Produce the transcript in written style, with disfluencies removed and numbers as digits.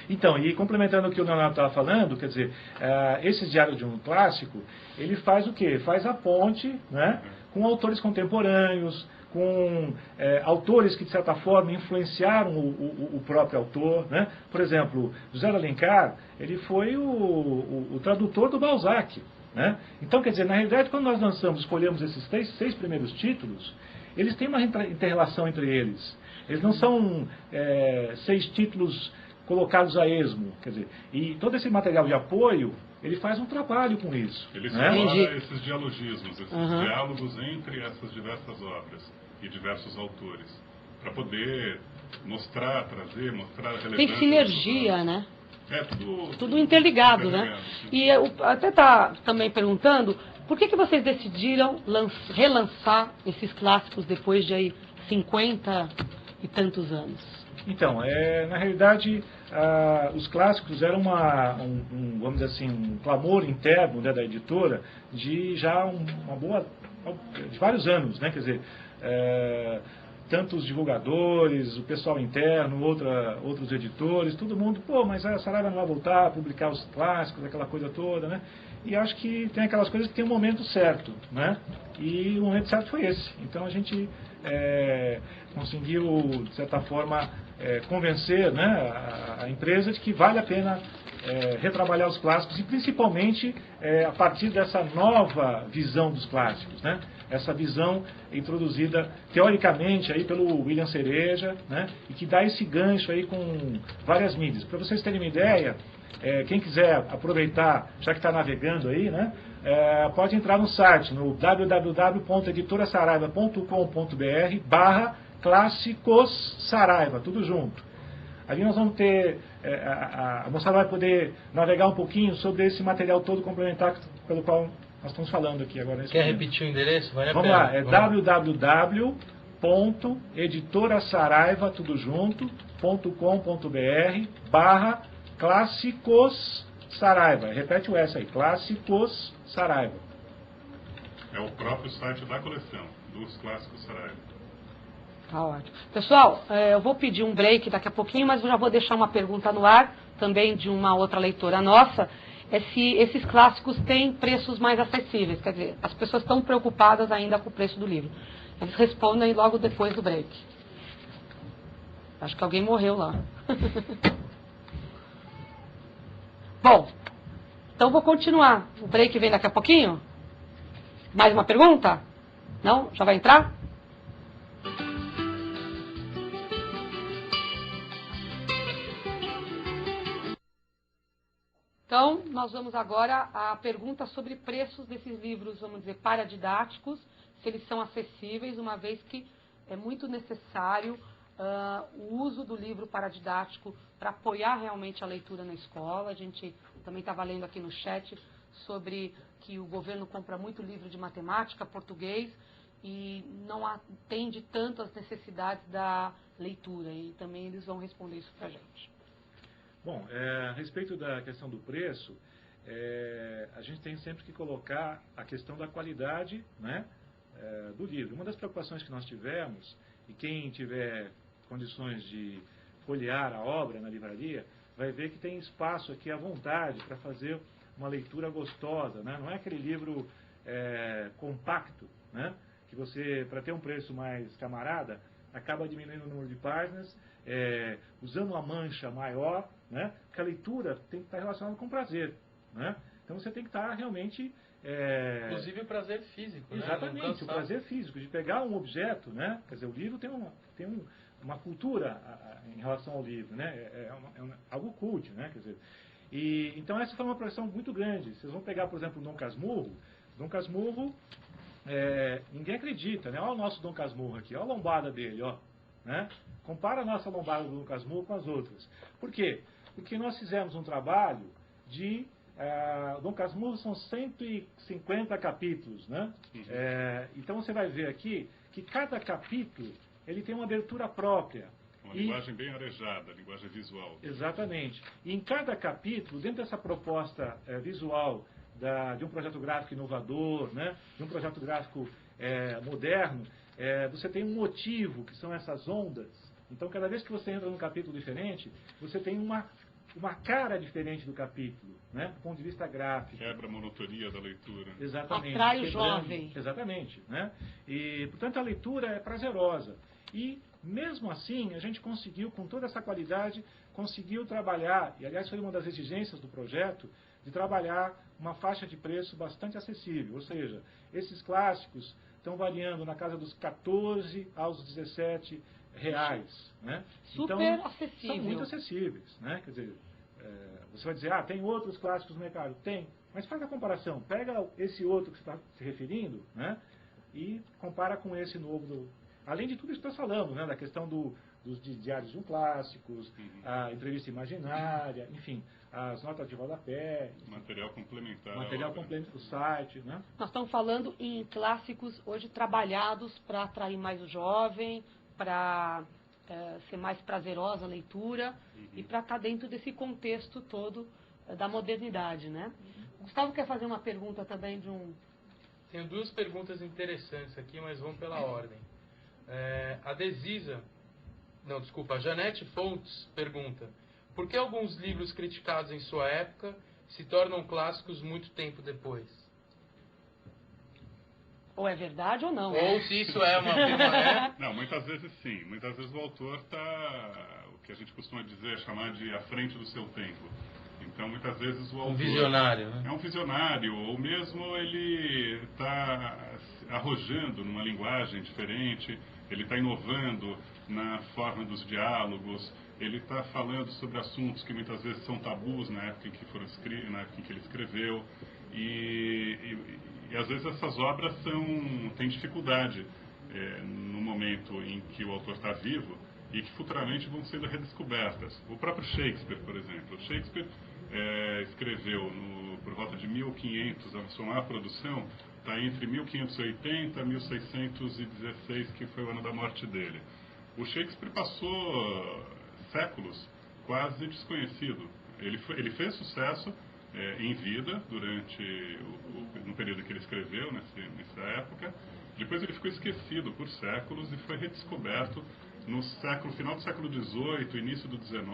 Então, e complementando o que o Leonardo estava falando, quer dizer, esse Diário de um Clássico, ele faz o quê? Faz a ponte, né, com autores contemporâneos, com autores que, de certa forma, influenciaram o próprio autor, né? Por exemplo, José de Alencar, ele foi o tradutor do Balzac, né? Então, quer dizer, na realidade, quando nós escolhemos esses seis primeiros títulos, eles têm uma interrelação entre eles. Eles não são 6 títulos colocados a esmo, quer dizer, e todo esse material de apoio, ele faz um trabalho com isso. Ele né? explora esses dialogismos, esses diálogos entre essas diversas obras e diversos autores, para poder mostrar a relevância. Tem sinergia, né? Tudo interligado, né? E eu até tá também perguntando, por que vocês decidiram relançar esses clássicos depois de aí 50 e tantos anos? Então, na realidade, os clássicos eram vamos dizer assim, um clamor interno, né, da editora de já de vários anos, né? Quer dizer, tanto os divulgadores, o pessoal interno, outros editores, todo mundo, mas a Saraiva não vai voltar a publicar os clássicos, aquela coisa toda, né? E acho que tem aquelas coisas que tem um momento certo, né? E o momento certo foi esse. Então a gente conseguiu, de certa forma, convencer, né, a empresa de que vale a pena retrabalhar os clássicos e principalmente a partir dessa nova visão dos clássicos, né? Essa visão introduzida teoricamente aí pelo William Cereja, né? E que dá esse gancho aí com várias mídias. Para vocês terem uma ideia, quem quiser aproveitar, já que está navegando aí, né? Pode entrar no site, no www.editorasaraiva.com.br/clássicos Saraiva, tudo junto. Ali nós vamos ter, a moçada vai poder navegar um pouquinho sobre esse material todo complementar pelo qual nós estamos falando aqui agora. Quer repetir o endereço? Vamos lá, www.editorasaraiva, tudo junto.com.br/clássicos Saraiva. Repete o S aí, Clássicos Saraiva. É o próprio site da coleção, dos Clássicos Saraiva. Tá ótimo. Pessoal, eu vou pedir um break daqui a pouquinho, mas eu já vou deixar uma pergunta no ar, também de uma outra leitora nossa, se esses clássicos têm preços mais acessíveis. Quer dizer, as pessoas estão preocupadas ainda com o preço do livro. Eles respondem logo depois do break. Acho que alguém morreu lá. Bom, então vou continuar. O break vem daqui a pouquinho? Mais uma pergunta? Não? Já vai entrar? Então, nós vamos agora à pergunta sobre preços desses livros, vamos dizer, paradidáticos, se eles são acessíveis, uma vez que é muito necessário o uso do livro paradidático para apoiar realmente a leitura na escola. A gente também estava lendo aqui no chat sobre que o governo compra muito livro de matemática, português, e não atende tanto às necessidades da leitura, e também eles vão responder isso para a gente. Bom, a respeito da questão do preço, a gente tem sempre que colocar a questão da qualidade, né, do livro. Uma das preocupações que nós tivemos, e quem tiver condições de folhear a obra na livraria, vai ver que tem espaço aqui à vontade para fazer uma leitura gostosa, né? Não é aquele livro compacto, né, que você, para ter um preço mais camarada, acaba diminuindo o número de páginas, usando uma mancha maior, né? Porque a leitura tem que estar relacionada com prazer, né? Então você tem que estar realmente... Inclusive o prazer físico, exatamente, né? o prazer físico, de pegar um objeto, né? Quer dizer, o livro tem uma cultura em relação ao livro, né? Algo cult, né? Quer dizer, então essa foi uma pressão muito grande. Vocês vão pegar, por exemplo, o Dom Casmurro. Dom Casmurro, ninguém acredita, né? Olha o nosso Dom Casmurro aqui, olha a lombada dele, ó, né? Compara a nossa lombada do Dom Casmurro com as outras. Por quê? Porque nós fizemos um trabalho de... Dom Casmurro são 150 capítulos, né? Então você vai ver aqui que cada capítulo ele tem uma abertura própria. Uma linguagem bem arejada, linguagem visual. Exatamente. E em cada capítulo, dentro dessa proposta visual de um projeto gráfico inovador, né? De um projeto gráfico moderno, você tem um motivo, que são essas ondas. Então, cada vez que você entra num capítulo diferente, você tem uma uma cara diferente do capítulo, né? Do ponto de vista gráfico. Quebra a monotonia da leitura. Exatamente. Atrai o jovem. Exatamente. Né? E, portanto, a leitura é prazerosa. E, mesmo assim, a gente conseguiu, com toda essa qualidade, conseguiu trabalhar, e aliás foi uma das exigências do projeto, de trabalhar uma faixa de preço bastante acessível. Ou seja, esses clássicos estão variando na casa dos 14 aos 17 reais. Né? Super então, acessível. São muito acessíveis. Né? Quer dizer, você vai dizer, tem outros clássicos no mercado? Tem. Mas faz a comparação. Pega esse outro que você está se referindo, né? E compara com esse novo. Além de tudo isso que nós falamos, né? Da questão dos diários de um clássicos, a entrevista imaginária, enfim, as notas de rodapé. Material complementar. Material complementar do site, né? Nós estamos falando em clássicos hoje trabalhados para atrair mais o jovem, para ser mais prazerosa a leitura e para estar dentro desse contexto todo da modernidade, né? O Gustavo quer fazer uma pergunta também de um... Tenho duas perguntas interessantes aqui, mas vamos pela ordem. A Janete Fontes pergunta: por que alguns livros criticados em sua época se tornam clássicos muito tempo depois? Ou é verdade ou não. Ou se isso é uma afirmação. Não, muitas vezes sim. Muitas vezes o autor está, o que a gente costuma dizer, chamar de à frente do seu tempo. Então, muitas vezes o autor... Um visionário, né? É um visionário, ou mesmo ele está arrojando numa linguagem diferente, ele está inovando na forma dos diálogos, ele está falando sobre assuntos que muitas vezes são tabus na época em que, na época em que ele escreveu. E às vezes essas obras têm dificuldade no momento em que o autor está vivo e que futuramente vão sendo redescobertas. O próprio Shakespeare, por exemplo. O Shakespeare escreveu por volta de 1500, a sua maior produção está entre 1580 e 1616, que foi o ano da morte dele. O Shakespeare passou séculos quase desconhecido. Ele fez sucesso em vida no período que ele escreveu, nessa época. Depois ele ficou esquecido por séculos e foi redescoberto no final do século XVIII, início do XIX.